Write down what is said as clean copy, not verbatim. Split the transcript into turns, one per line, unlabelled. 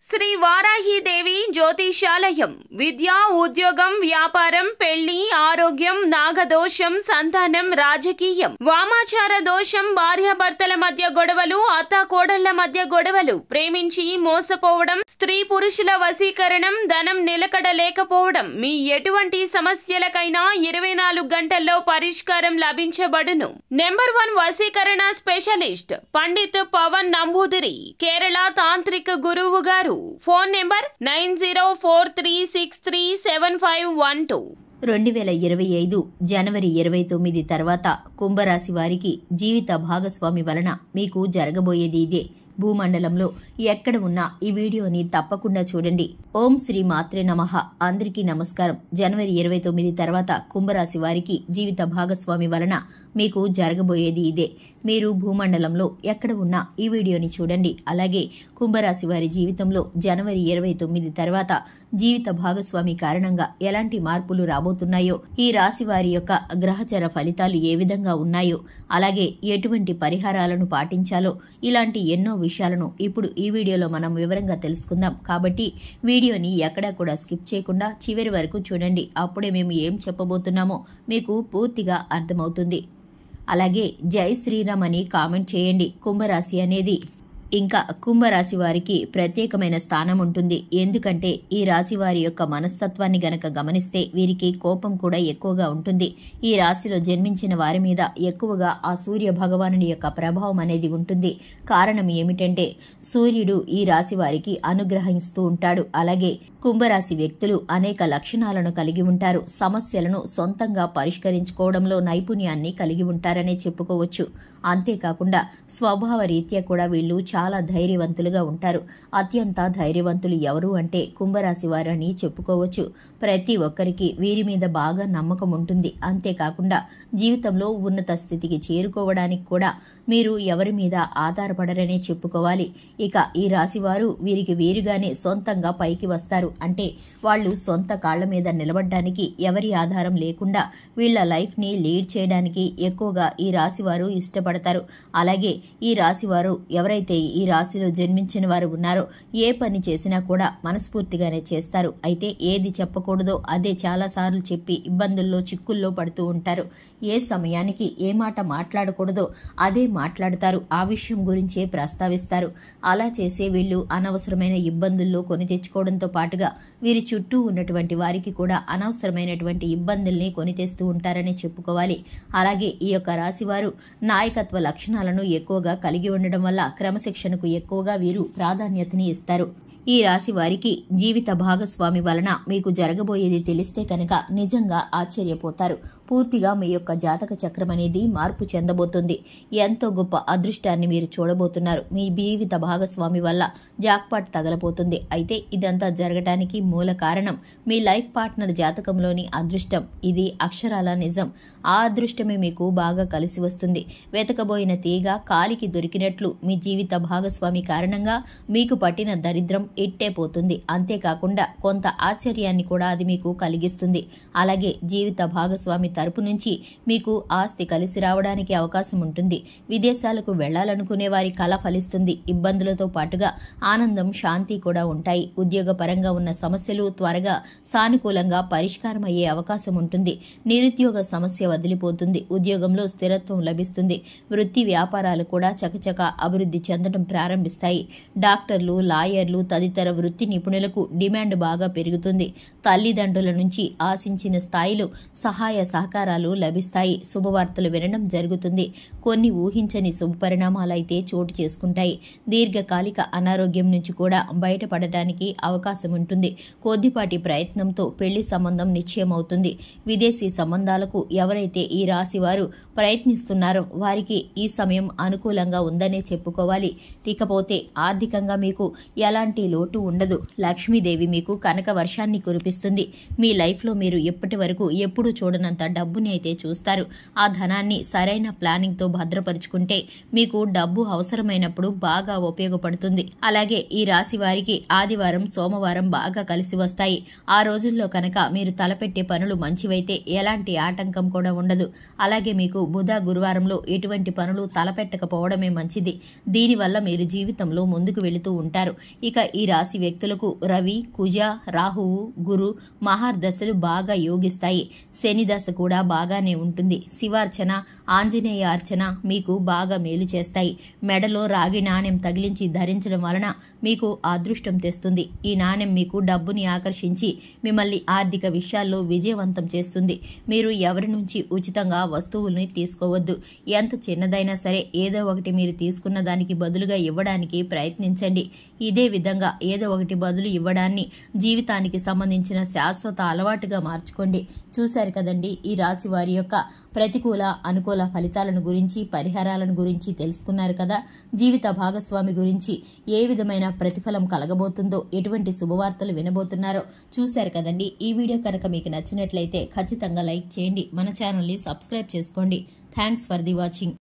శ్రీ వారాహిదేవి జ్యోతిషాలయం విద్య, ఉద్యోగం, వ్యాపారం, పెళ్లి, ఆరోగ్యం, నాగదోషం, సంతానం, రాజకీయం, వామాచార దోషం, భార్యాభర్తల మధ్య గొడవలు, అత్తాకోడళ్ల మధ్య గొడవలు, ప్రేమించి మోసపోవడం, స్త్రీ పురుషుల వశీకరణం, ధనం నిలకడ లేకపోవడం, మీ ఎటువంటి సమస్యలకైనా 24 గంటల్లో పరిష్కారం లభించబడును. నెంబర్ 1 వశీకరణ స్పెషలిస్ట్ పండిత్ పవన్ నంబూదిరి, కేరళ తాంత్రిక గురువు గారు. Phone number 9043637512.
2025 జనవరి 29 తర్వాత కుంభరాశి వారికి జీవిత భాగస్వామి వలన మీకు జరగబోయేది ఇదే. భూమండలంలో ఎక్కడ ఉన్నా ఈ వీడియోని తప్పకుండా చూడండి. ఓం శ్రీ మాత్రే నమః. అందరికీ నమస్కారం. జనవరి 29 తర్వాత కుంభరాశి వారికి జీవిత భాగస్వామి వలన మీకు జరగబోయేది ఇదే. మీరు భూమండలంలో ఎక్కడ ఉన్నా ఈ వీడియోని చూడండి. అలాగే కుంభరాశి వారి జీవితంలో జనవరి 29 తర్వాత జీవిత భాగస్వామి కారణంగా ఎలాంటి మార్పులు రాబోతున్నాయో, ఈ రాశి వారి యొక్క గ్రహచర ఫలితాలు ఏ విధంగా ఉన్నాయో, అలాగే ఎటువంటి పరిహారాలను పాటించాలో, ఇలాంటి ఎన్నో విషయాలను ఇప్పుడు ఈ వీడియోలో మనం వివరంగా తెలుసుకుందాం. కాబట్టి వీడియోని ఎక్కడా కూడా స్కిప్ చేయకుండా చివరి వరకు చూడండి. అప్పుడే మేము ఏం చెప్పబోతున్నామో మీకు పూర్తిగా అర్థమవుతుంది. అలాగే జై శ్రీరామ్ అని కామెంట్ చేయండి. కుంభరాశి అనేది ఇంకా కుంభరాశి వారికి ప్రత్యేకమైన స్థానం ఉంటుంది. ఎందుకంటే ఈ రాశి వారి యొక్క మనస్తత్వాన్ని గనక గమనిస్తే వీరికి కోపం కూడా ఎక్కువగా ఉంటుంది. ఈ రాశిలో జన్మించిన వారి మీద ఎక్కువగా ఆ సూర్య భగవానుడి యొక్క ప్రభావం అనేది ఉంటుంది. కారణం ఏమిటంటే సూర్యుడు ఈ రాశి వారికి అనుగ్రహిస్తూ ఉంటాడు. అలాగే కుంభరాశి వ్యక్తులు అనేక లక్షణాలను కలిగి ఉంటారు. సమస్యలను సొంతంగా పరిష్కరించుకోవడంలో నైపుణ్యాన్ని కలిగి ఉంటారనే చెప్పుకోవచ్చు. అంతేకాకుండా స్వభావ రీత్యా కూడా వీళ్ళు చాలా ధైర్యవంతులుగా ఉంటారు. అత్యంత ధైర్యవంతులు ఎవరు అంటే కుంభరాశి వారని చెప్పుకోవచ్చు. ప్రతి ఒక్కరికి వీరి మీద బాగా నమ్మకం ఉంటుంది. అంతేకాకుండా జీవితంలో ఉన్నత స్థితికి చేరుకోవడానికి కూడా మీరు ఎవరి మీద ఆధారపడరనే చెప్పుకోవాలి. ఇక ఈ రాశి వారు వీరికి వీరుగానే సొంతంగా పైకి వస్తారు. అంటే వాళ్ళు సొంత కాళ్ల మీద నిలబడడానికి ఎవరి ఆధారం లేకుండా వీళ్ల లైఫ్ ని లీడ్ చేయడానికి ఎక్కువగా ఈ రాశి వారు ఇష్టపడతారు. అలాగే ఈ రాశి వారు ఎవరైతే ఈ రాశిలో జన్మించిన వారు ఉన్నారో ఏ పని చేసినా కూడా మనస్ఫూర్తిగానే చేస్తారు. అయితే ఏది చెప్పకూడదో అదే చాలా సార్లు చెప్పి ఇబ్బందుల్లో చిక్కుల్లో పడుతూ ఉంటారు. ఏ సమయానికి ఏ మాట మాట్లాడకూడదో అదే మాట్లాడతారు. ఆ విషయం గురించే ప్రస్తావిస్తారు. అలా చేసే వీళ్ళు అనవసరమైన ఇబ్బందుల్లో కొని తెచ్చుకోవడంతో పాటుగా వీరి చుట్టూ ఉన్నటువంటి వారికి కూడా అనవసరమైనటువంటి ఇబ్బందుల్ని కొని తెస్తూ ఉంటారని చెప్పుకోవాలి. అలాగే ఈ యొక్క రాశి వారు నాయకత్వ లక్షణాలను ఎక్కువగా కలిగి ఉండడం వల్ల క్రమశిక్షణకు ఎక్కువగా వీరు ప్రాధాన్యతని ఇస్తారు. ఈ రాశి వారికి జీవిత భాగస్వామి వలన మీకు జరగబోయేది తెలిస్తే కనుక నిజంగా ఆశ్చర్యపోతారు. పూర్తిగా మీ యొక్క జాతక చక్రం అనేది మార్పు చెందబోతుంది. ఎంతో గొప్ప అదృష్టాన్ని మీరు చూడబోతున్నారు. మీ జీవిత భాగస్వామి వల్ల జాక్పాట్ తగలబోతుంది. అయితే ఇదంతా జరగటానికి మూల కారణం మీ లైఫ్ పార్ట్నర్ జాతకంలోని అదృష్టం. ఇది అక్షరాల నిజం. ఆ అదృష్టమే మీకు బాగా కలిసి వస్తుంది. వెతకబోయిన తీగ కాలికి దొరికినట్లు మీ జీవిత భాగస్వామి కారణంగా మీకు పట్టిన దరిద్రం ఇట్టే పోతుంది. అంతేకాకుండా కొంత ఆశ్చర్యాన్ని కూడా అది మీకు కలిగిస్తుంది. అలాగే జీవిత భాగస్వామి తరపు నుంచి మీకు ఆస్తి కలిసి రావడానికి అవకాశం ఉంటుంది. విదేశాలకు వెళ్లాలనుకునే వారి కల ఫలిస్తుంది. ఇబ్బందులతో పాటుగా ఆనందం, శాంతి కూడా ఉంటాయి. ఉద్యోగపరంగా ఉన్న సమస్యలు త్వరగా సానుకూలంగా పరిష్కారం అయ్యే అవకాశం ఉంటుంది. నిరుద్యోగ సమస్య వదిలిపోతుంది. ఉద్యోగంలో స్థిరత్వం లభిస్తుంది. వృత్తి వ్యాపారాలు కూడా చకచక అభివృద్ధి చెందడం ప్రారంభిస్తాయి. డాక్టర్లు, లాయర్లు తదితర వృత్తి నిపుణులకు డిమాండ్ బాగా పెరుగుతుంది. తల్లిదండ్రుల నుంచి ఆశించిన స్థాయిలో సహాయ సహకారాలు లభిస్తాయి. శుభవార్తలు వినడం జరుగుతుంది. కొన్ని ఊహించని శుభపరిణామాలైతే చోటు చేసుకుంటాయి. దీర్ఘకాలిక అనారోగ్యం నుంచి కూడా బయటపడటానికి అవకాశం ఉంటుంది. కొద్దిపాటి ప్రయత్నంతో పెళ్లి సంబంధం నిశ్చయమవుతుంది. విదేశీ సంబంధాలకు ఎవరైతే ఈ రాశి వారు ప్రయత్నిస్తున్నారో వారికి ఈ సమయం అనుకూలంగా ఉందనే చెప్పుకోవాలి. ఇకపోతే ఆర్థికంగా మీకు ఎలాంటి లోటు ఉండదు. లక్ష్మీదేవి మీకు కనక వర్షాన్ని కురిపిస్తుంది. మీ లైఫ్లో మీరు ఎప్పటి వరకు ఎప్పుడూ చూడనంత డబ్బుని అయితే చూస్తారు. ఆ ధనాన్ని సరైన ప్లానింగ్ తో భద్రపరుచుకుంటే మీకు డబ్బు అవసరమైనప్పుడు బాగా ఉపయోగపడుతుంది. అలాగే ఈ రాశి వారికి ఆదివారం, సోమవారం బాగా కలిసి వస్తాయి. ఆ రోజుల్లో కనుక మీరు తలపెట్టే పనులు మంచివైతే ఎలాంటి ఆటంకం కూడా ఉండదు. అలాగే మీకు బుధ, గురువారంలో ఎటువంటి పనులు తలపెట్టకపోవడమే మంచిది. దీనివల్ల మీరు జీవితంలో ముందుకు వెళుతూ ఉంటారు. ఇక ఈ ఈ రాశి వ్యక్తులకు రవి, కుజ, రాహువు, గురు, మహార్దశలు బాగా యోగిస్తాయి. శని దశ కూడా బాగానే ఉంటుంది. శివార్చన, ఆంజనేయ అర్చన మీకు బాగా మేలు చేస్తాయి. మెడలో రాగి నాణెం తగిలించి ధరించడం వలన మీకు అదృష్టం తెస్తుంది. ఈ నాణెం మీకు డబ్బుని ఆకర్షించి మిమ్మల్ని ఆర్థిక విషయాల్లో విజయవంతం చేస్తుంది. మీరు ఎవరి నుంచి ఉచితంగా వస్తువుల్ని తీసుకోవద్దు. ఎంత చిన్నదైనా సరే ఏదో ఒకటి మీరు తీసుకున్న దానికి బదులుగా ఇవ్వడానికి ప్రయత్నించండి. ఇదే విధంగా ఏదో ఒకటి బదులు ఇవ్వడాన్ని జీవితానికి సంబంధించిన శాశ్వత అలవాటుగా మార్చుకోండి. చూశారు కదండి, ఈ రాశి వారి యొక్క ప్రతికూల, అనుకూల ఫలితాలను గురించి, పరిహారాలను గురించి తెలుసుకున్నారు కదా. జీవిత భాగస్వామి గురించి ఏ విధమైన ప్రతిఫలం కలగబోతుందో, ఎటువంటి శుభవార్తలు వినబోతున్నారో చూశారు కదండి. ఈ వీడియో కనుక మీకు నచ్చినట్లయితే ఖచ్చితంగా లైక్ చేయండి. మన ఛానల్ని సబ్స్క్రైబ్ చేసుకోండి. Thanks for the watching.